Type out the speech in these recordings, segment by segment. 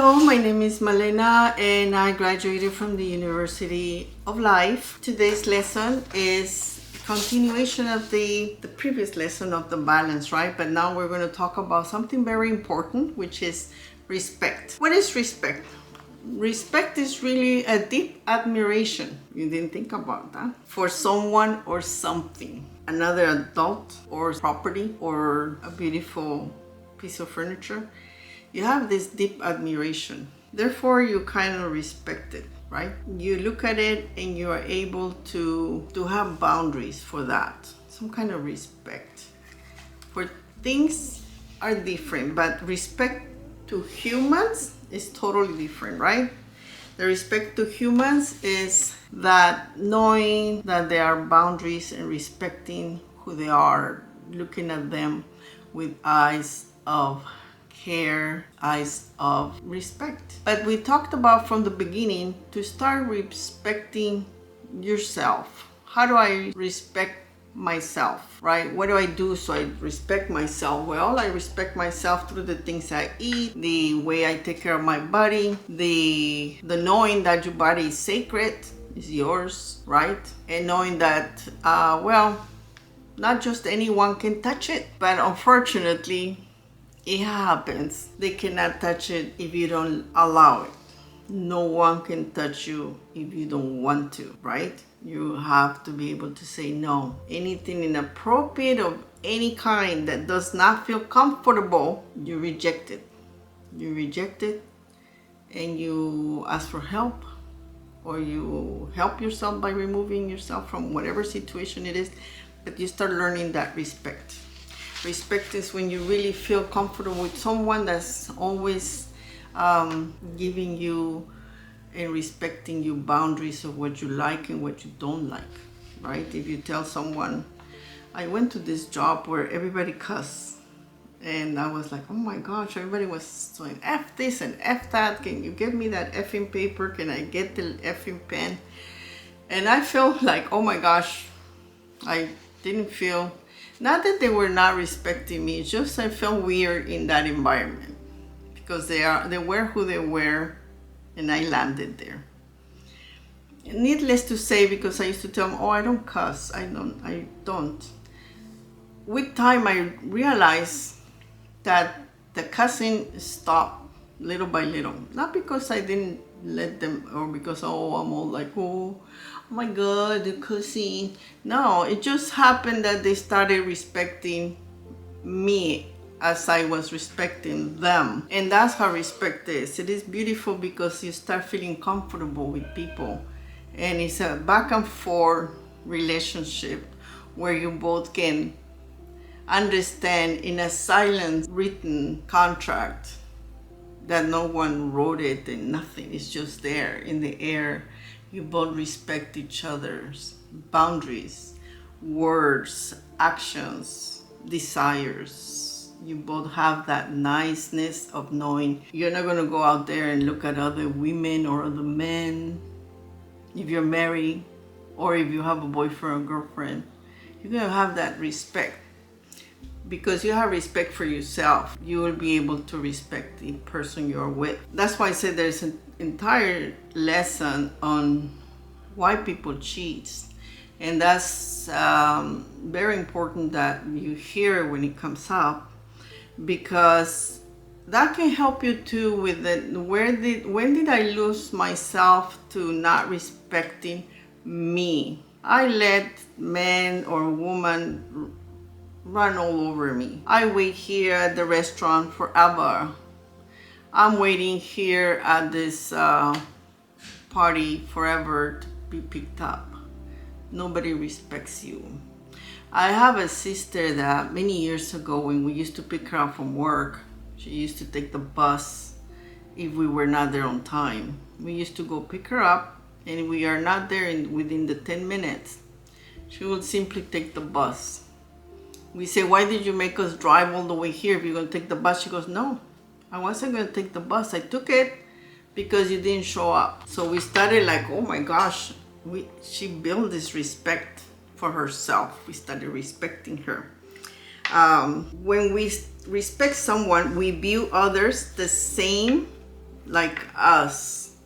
Hello, my name is Malena and I graduated from the University of Life. Today's lesson is a continuation of the previous lesson of the balance, right? But now we're going to talk about something very important, which is respect. What is respect? Respect is really a deep admiration. You didn't think about that. For someone or something, another adult or property or a beautiful piece of furniture. You have this deep admiration. Therefore, you kind of respect it, right? You look at it and you are able to have boundaries for that. Some kind of respect. For things are different, but respect to humans is totally different, right? The respect to humans is that knowing that there are boundaries and respecting who they are, looking at them with eyes of care, eyes of respect. But we talked about from the beginning to start respecting yourself. How do I respect myself, right? What do I do so I respect myself? Well, I respect myself through the things I eat, the way I take care of my body, the knowing that your body is sacred, is yours, right? And knowing that, not just anyone can touch it, but unfortunately, it happens. They cannot touch it if you don't allow it. No one can touch you if you don't want to, right? You have to be able to say no. Anything inappropriate of any kind that does not feel comfortable, you reject it. You reject it and you ask for help, or you help yourself by removing yourself from whatever situation it is, but you start learning that respect. Respect is when you really feel comfortable with someone that's always giving you and respecting you boundaries of what you like and what you don't like, right? If you tell someone, I went to this job where everybody cuss, and I was like, oh my gosh, everybody was saying F this and F that. Can you give me that effing paper? Can I get the effing pen? And I felt like, oh my gosh, I didn't feel, not that they were not respecting me, it's just I felt weird in that environment because they were who they were, and I landed there. Needless to say, because I used to tell them, oh, I don't cuss, I don't. With time, I realized that the cussing stopped little by little. Not because I didn't let them, or because, oh, I'm all like, oh my God, the cussing. No, it just happened that they started respecting me as I was respecting them. And that's how respect is. It is beautiful because you start feeling comfortable with people. And it's a back and forth relationship where you both can understand in a silent written contract that no one wrote it and nothing. It's just there in the air. You both respect each other's boundaries, words, actions, desires. You both have that niceness of knowing you're not going to go out there and look at other women or other men. If you're married or if you have a boyfriend or girlfriend, you're going to have that respect. Because you have respect for yourself, you will be able to respect the person you're with. That's why I said there's an entire lesson on why people cheat. And that's very important that you hear when it comes up, because that can help you too with when did I lose myself to not respecting me? I let men or woman run all over me. I wait here at the restaurant forever. I'm waiting here at this party forever to be picked up. Nobody respects you. I have a sister that many years ago, when we used to pick her up from work, she used to take the bus if we were not there on time. We used to go pick her up, and we are not there within the 10 minutes. She would simply take the bus. We say, why did you make us drive all the way here if you're going to take the bus? She goes, no, I wasn't going to take the bus. I took it because you didn't show up. So we started like, oh my gosh, she built this respect for herself. We started respecting her. When we respect someone, we view others the same like us.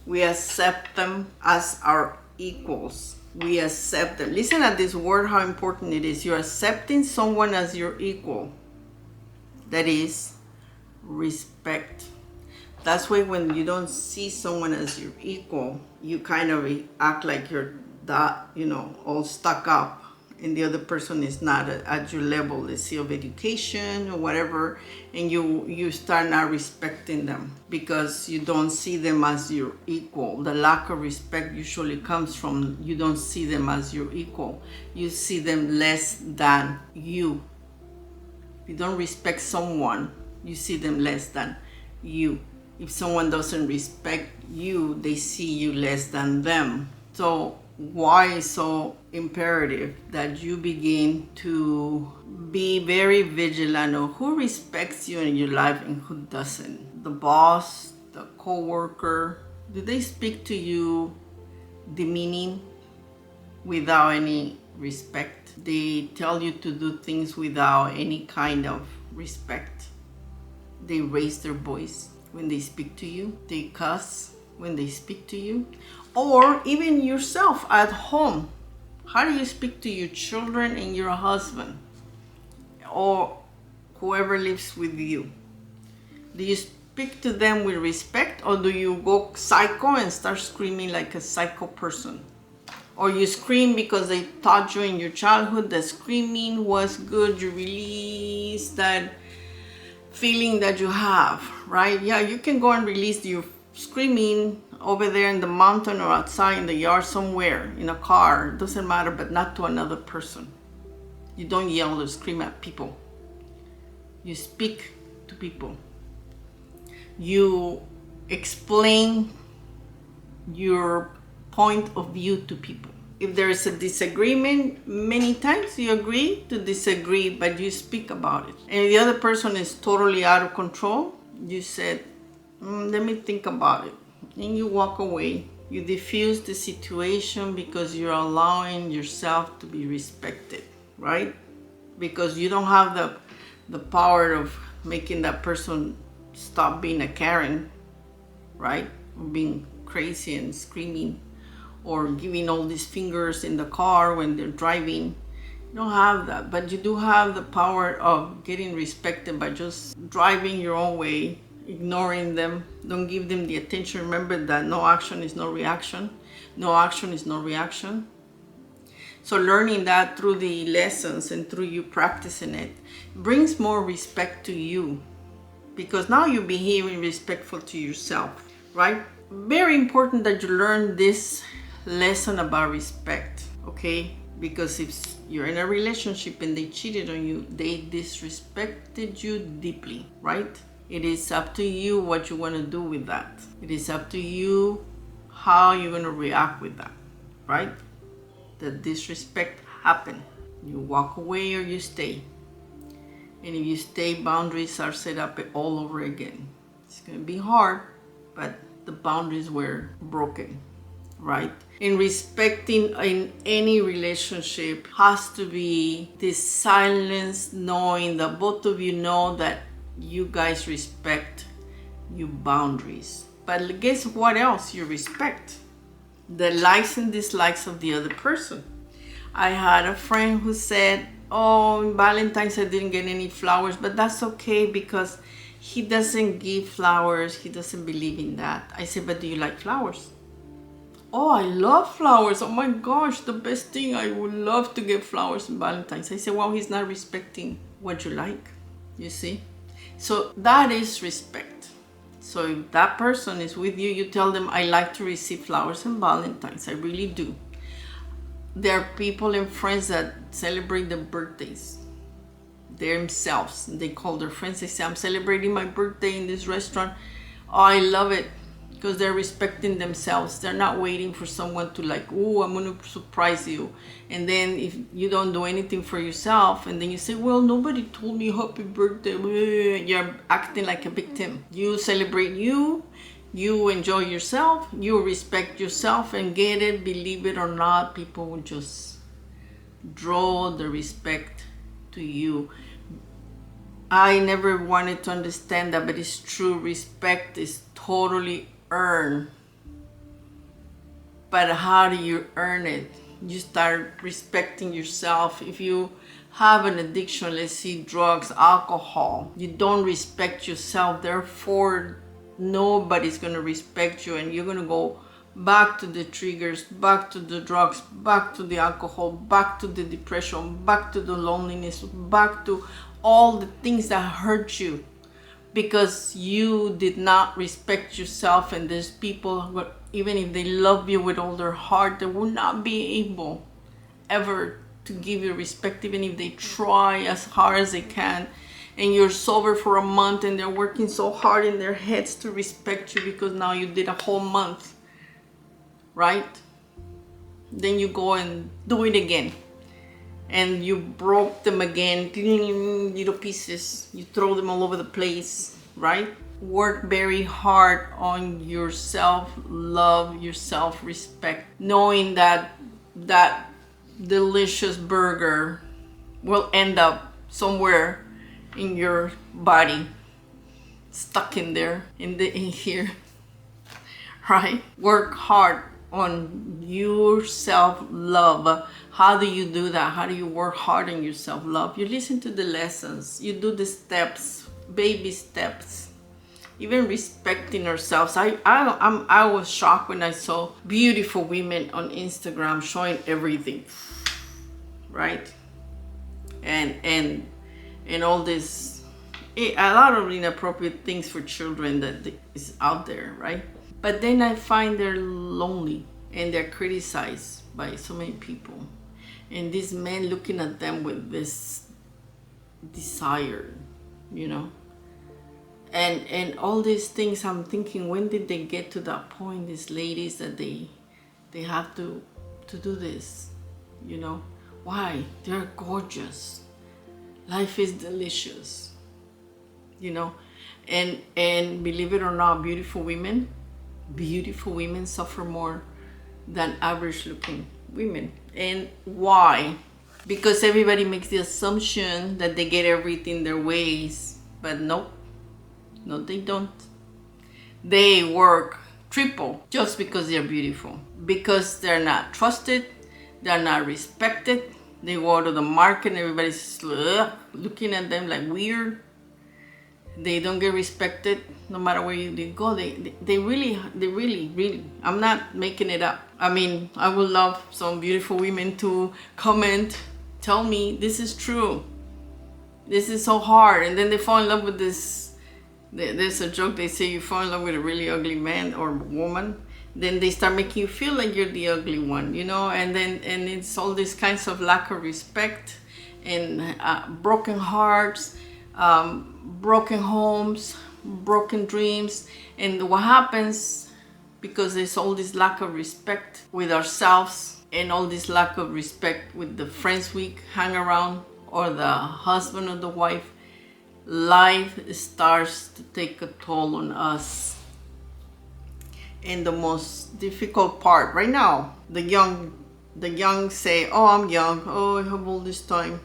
We accept them as our equals. We accept them. Listen at this word, how important it is. You're accepting someone as your equal. That is respect. That's why when you don't see someone as your equal, you kind of act like you're that, all stuck up, and the other person is not at your level, let's say, of education or whatever, and you start not respecting them because you don't see them as your equal. The lack of respect usually comes from you don't see them as your equal. You see them less than you. If you don't respect someone, you see them less than you. If someone doesn't respect you, they see you less than them. So why is so imperative that you begin to be very vigilant of who respects you in your life and who doesn't? The boss, the co-worker, do they speak to you demeaning without any respect? They tell you to do things without any kind of respect. They raise their voice when they speak to you. They cuss when they speak to you. Or even yourself at home. How do you speak to your children and your husband? Or whoever lives with you? Do you speak to them with respect, or do you go psycho and start screaming like a psycho person? Or you scream because they taught you in your childhood that screaming was good, you release that feeling that you have, right? Yeah, you can go and release your screaming over there in the mountain or outside in the yard somewhere, in a car, it doesn't matter, but not to another person. You don't yell or scream at people. You speak to people. You explain your point of view to people. If there is a disagreement, many times you agree to disagree, but you speak about it. And if the other person is totally out of control, you said, let me think about it. And you walk away. You diffuse the situation because you're allowing yourself to be respected, right? Because you don't have the power of making that person stop being a Karen, right? Or being crazy and screaming, or giving all these fingers in the car when they're driving. You don't have that, but you do have the power of getting respected by just driving your own way, ignoring them. Don't give them the attention. Remember that no action is no reaction. No action is no reaction. So learning that through the lessons and through you practicing it brings more respect to you, because now you're behaving respectful to yourself, right? Very important that you learn this lesson about respect, okay? Because if you're in a relationship and they cheated on you, they disrespected you deeply, right? It is up to you what you want to do with that. It is up to you how you're going to react with that, right? The disrespect happened. You walk away or you stay. And if you stay, boundaries are set up all over again. It's going to be hard, but the boundaries were broken, right? And respecting in any relationship has to be this silence, knowing that both of you know that you guys respect your boundaries. But guess what else you respect? The likes and dislikes of the other person. I had a friend who said, oh, Valentine's I didn't get any flowers, but that's okay because he doesn't give flowers. He doesn't believe in that. I said, but do you like flowers? Oh, I love flowers. Oh my gosh, the best thing. I would love to get flowers on Valentine's. I said, well, he's not respecting what you like, you see? So that is respect. So if that person is with you, you tell them, I like to receive flowers on Valentine's. I really do. There are people and friends that celebrate their birthdays themselves. They call their friends. They say, I'm celebrating my birthday in this restaurant. Oh, I love it. Because they're respecting themselves. They're not waiting for someone to like, oh, I'm going to surprise you. And then if you don't do anything for yourself, and then you say, well, nobody told me happy birthday. You're acting like a victim. You celebrate you. You enjoy yourself. You respect yourself, and get it, believe it or not, people will just draw the respect to you. I never wanted to understand that, but it's true. Respect is totally earned. But how do you earn it? You start respecting yourself. If you have an addiction, let's see, drugs, alcohol, you don't respect yourself, therefore nobody's going to respect you, and you're going to go back to the triggers, back to the drugs, back to the alcohol, back to the depression, back to the loneliness, back to all the things that hurt you because you did not respect yourself. And there's people who, even if they love you with all their heart, they will not be able ever to give you respect, even if they try as hard as they can. And you're sober for a month and they're working so hard in their heads to respect you because now you did a whole month, right? Then you go and do it again and you broke them again, little pieces, you throw them all over the place, right? Work very hard on your self-love, your self-respect, knowing that that delicious burger will end up somewhere in your body, stuck in there, in here, right? Work hard on your self-love. How do you do that? How do you work hard on your self-love? You listen to the lessons, you do the steps, baby steps, even respecting ourselves. I was shocked when I saw beautiful women on Instagram showing everything, right? And all this, a lot of inappropriate things for children that is out there, right? But then I find they're lonely and they're criticized by so many people. And these men looking at them with this desire, you know? And all these things, I'm thinking, when did they get to that point, these ladies, that they have to do this, you know? Why? They're gorgeous. Life is delicious, you know? And believe it or not, beautiful women suffer more than average looking women. And why? Because everybody makes the assumption that they get everything their ways, but no, they don't. They work triple just because they're beautiful, because they're not trusted, they're not respected. They go to the market and everybody's looking at them like weird. They don't get respected no matter where they go. They really, I'm not making it up. I mean, I would love some beautiful women to comment, tell me this is true. This is so hard. And then they fall in love with this. There's a joke, they say you fall in love with a really ugly man or woman. Then they start making you feel like you're the ugly one, you know? And it's all these kinds of lack of respect and broken hearts, broken homes, broken dreams. And what happens, because there's all this lack of respect with ourselves and all this lack of respect with the friends we hang around or the husband or the wife, life starts to take a toll on us. And the most difficult part right now, the young say, oh, I'm young, oh, I have all this time.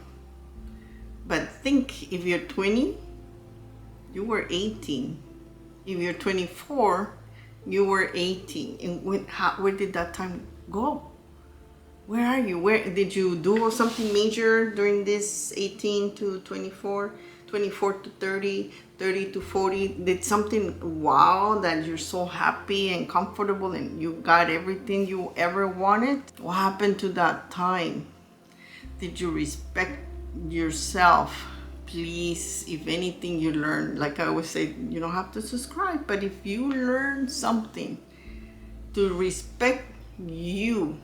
But think, if you're 20, you were 18. If you're 24, you were 18. And where did that time go? Where are you? Where did you do something major during this 18 to 24, 24 to 30, 30 to 40? Did something wow that you're so happy and comfortable and you got everything you ever wanted? What happened to that time? Did you respect yourself? Please, if anything you learn, like I always say, you don't have to subscribe, but if you learn something to respect you,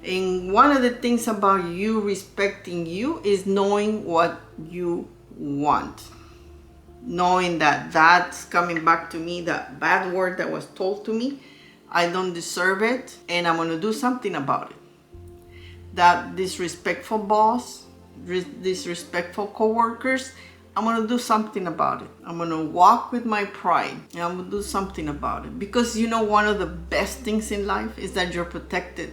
and one of the things about you respecting you is knowing what you want, knowing that that's coming back to me, that bad word that was told to me, I don't deserve it, and I'm going to do something about it. That disrespectful boss, disrespectful co-workers, I'm going to do something about it. I'm going to walk with my pride and I'm going to do something about it. Because you know, one of the best things in life is that you're protected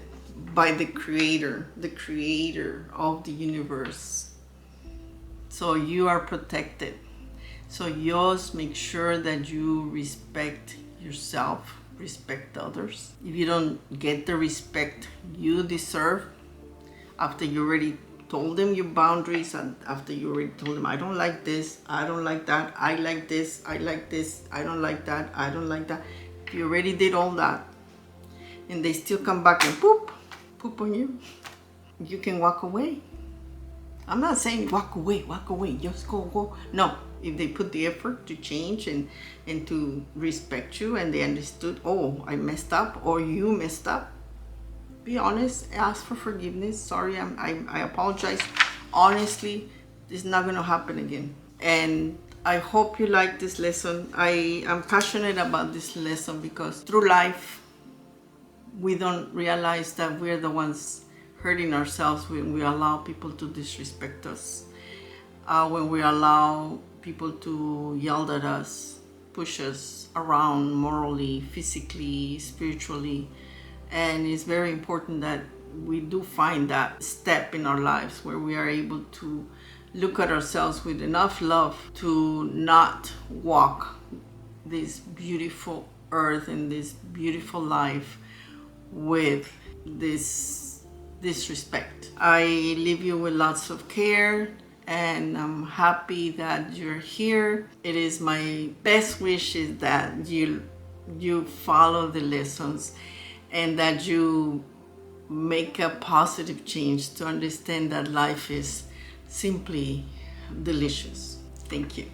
by the creator of the universe. So you are protected. So just make sure that you respect yourself, respect others. If you don't get the respect you deserve after you already told them your boundaries, and after you already told them, I don't like this, I don't like that, I like this, I like this, I don't like that, I don't like that. If you already did all that and they still come back and poop on you, you can walk away. I'm not saying walk away, just go. No, if they put the effort to change and to respect you, and they understood, oh, I messed up, or you messed up, be honest, ask for forgiveness. Sorry, I apologize. Honestly, this is not going to happen again. And I hope you like this lesson. I am passionate about this lesson because through life, we don't realize that we're the ones hurting ourselves when we allow people to disrespect us, when we allow people to yell at us, push us around morally, physically, spiritually. And it's very important that we do find that step in our lives where we are able to look at ourselves with enough love to not walk this beautiful earth and this beautiful life with this disrespect. I leave you with lots of care, and I'm happy that you're here. It is my best wish is that you follow the lessons and that you make a positive change to understand that life is simply delicious. Thank you.